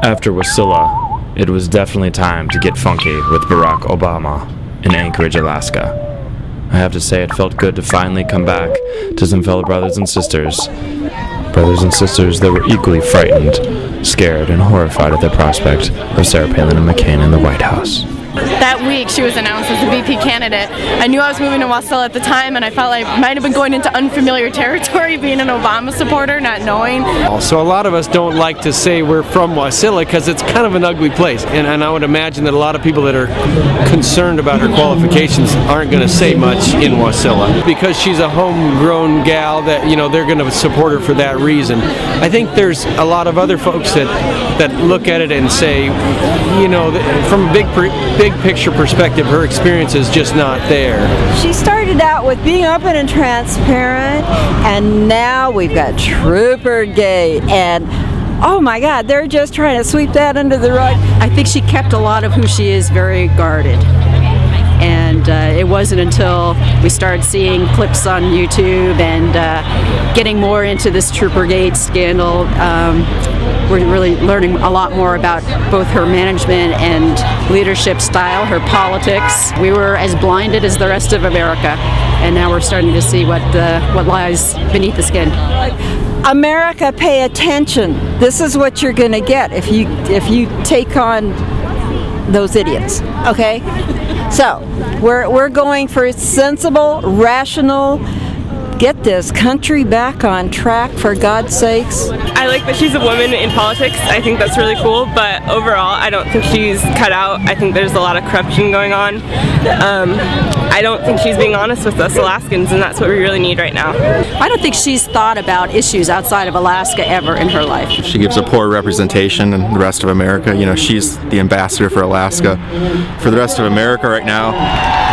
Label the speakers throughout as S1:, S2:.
S1: After Wasilla, it was definitely time to get funky with Barack Obama in Anchorage, Alaska. I have to say it felt good to finally come back to some fellow brothers and sisters that were equally frightened, scared, and horrified at the prospect of Sarah Palin and McCain in the White House.
S2: That week she was announced as the VP candidate. I knew I was moving to Wasilla at the time, and I felt like I might have been going into unfamiliar territory being an Obama supporter, not knowing.
S3: So a lot of us don't like to say we're from Wasilla because it's kind of an ugly place. And I would imagine that a lot of people that are concerned about her qualifications aren't going to say much in Wasilla. Because she's a homegrown gal that, they're going to support her for that reason. I think there's a lot of other folks that look at it and say, from a big picture perspective, her experience is just not there.
S4: She started out with being open and transparent, and now we've got Troopergate, and oh my God, they're just trying to sweep that under the rug.
S5: I think she kept a lot of who she is very guarded. And it wasn't until we started seeing clips on YouTube and getting more into this Troopergate scandal, we're really learning a lot more about both her management and leadership style, her politics. We were as blinded as the rest of America, and now we're starting to see what lies beneath the skin.
S4: America, pay attention. This is what you're going to get if you take on those idiots. Okay, so we're going for sensible, rational. Get this country back on track, for God's sakes.
S6: I like that she's a woman in politics. I think that's really cool, but overall I don't think she's cut out. I think there's a lot of corruption going on. I don't think she's being honest with us Alaskans, and that's what we really need right now.
S5: I don't think she's thought about issues outside of Alaska ever in her life.
S7: She gives a poor representation in the rest of America. She's the ambassador for Alaska for the rest of America right now.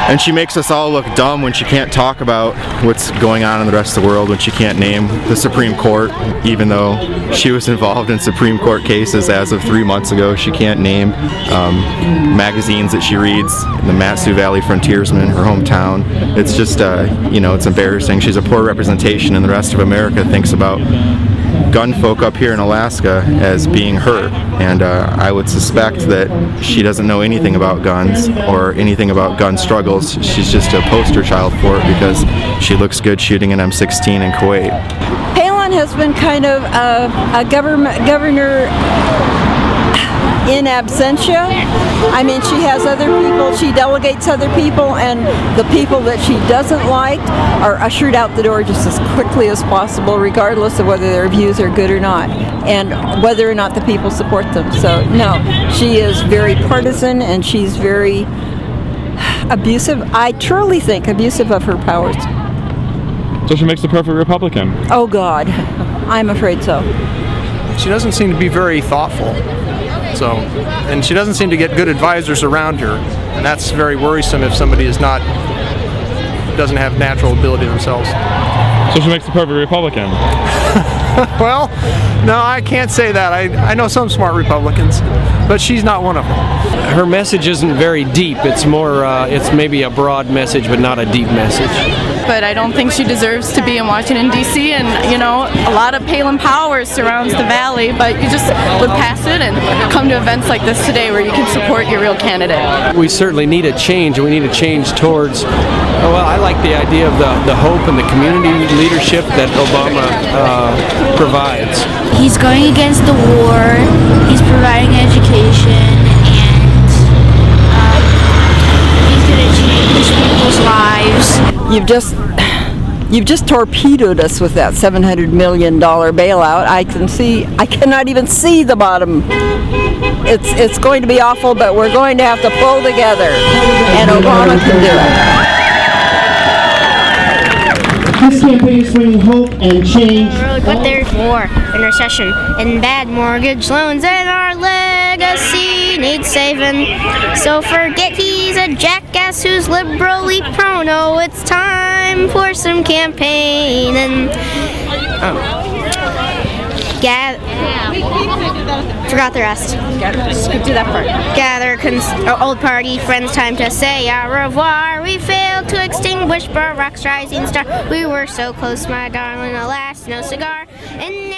S7: And she makes us all look dumb when she can't talk about what's going on in the rest of the world, when she can't name the Supreme Court, even though she was involved in Supreme Court cases as of 3 months ago. She can't name magazines that she reads in the Matsu Valley Frontiersman, her hometown. It's just, it's embarrassing. She's a poor representation, and the rest of America thinks about gun folk up here in Alaska as being her, and I would suspect that she doesn't know anything about guns or anything about gun struggles. She's just a poster child for it because she looks good shooting an M16 in Kuwait.
S4: Palin has been kind of a governor in absentia. I mean, she has other people, she delegates other people, and the people that she doesn't like are ushered out the door just as quickly as possible, regardless of whether their views are good or not, and whether or not the people support them. So, no, she is very partisan, and she's very abusive. I truly think abusive of her powers.
S8: So she makes the perfect Republican.
S4: Oh, God. I'm afraid so.
S9: She doesn't seem to be very thoughtful. And she doesn't seem to get good advisors around her, and that's very worrisome if somebody doesn't have natural ability themselves.
S8: So she makes the perfect Republican.
S9: Well, no, I can't say that. I know some smart Republicans, but she's not one of them.
S3: Her message isn't very deep. It's more, it's maybe a broad message, but not a deep message.
S2: But I don't think she deserves to be in Washington, D.C., and, a lot of Palin power surrounds the valley, but you just look past it and come to events like this today where you can support your real candidate.
S3: We certainly need a change, and we need a change towards, I like the idea of the hope and the community leadership that Obama provides.
S10: He's going against the war, he's providing education, and he's going to change people's lives.
S4: You've just torpedoed us with that $700 million bailout. I cannot even see the bottom. It's going to be awful, but we're going to have to pull together, and Obama can do
S11: it. This campaign is bringing hope and change.
S10: But there's war and recession and bad mortgage loans, and our legacy needs saving. So forget he's a jackass who's liberally prone. Oh, it's time for some campaigning. Forgot the rest.
S5: Skip to that part.
S10: Gather old party friends, time to say au revoir. We failed to extinguish Barack's rising star. We were so close, my darling, alas, no cigar. And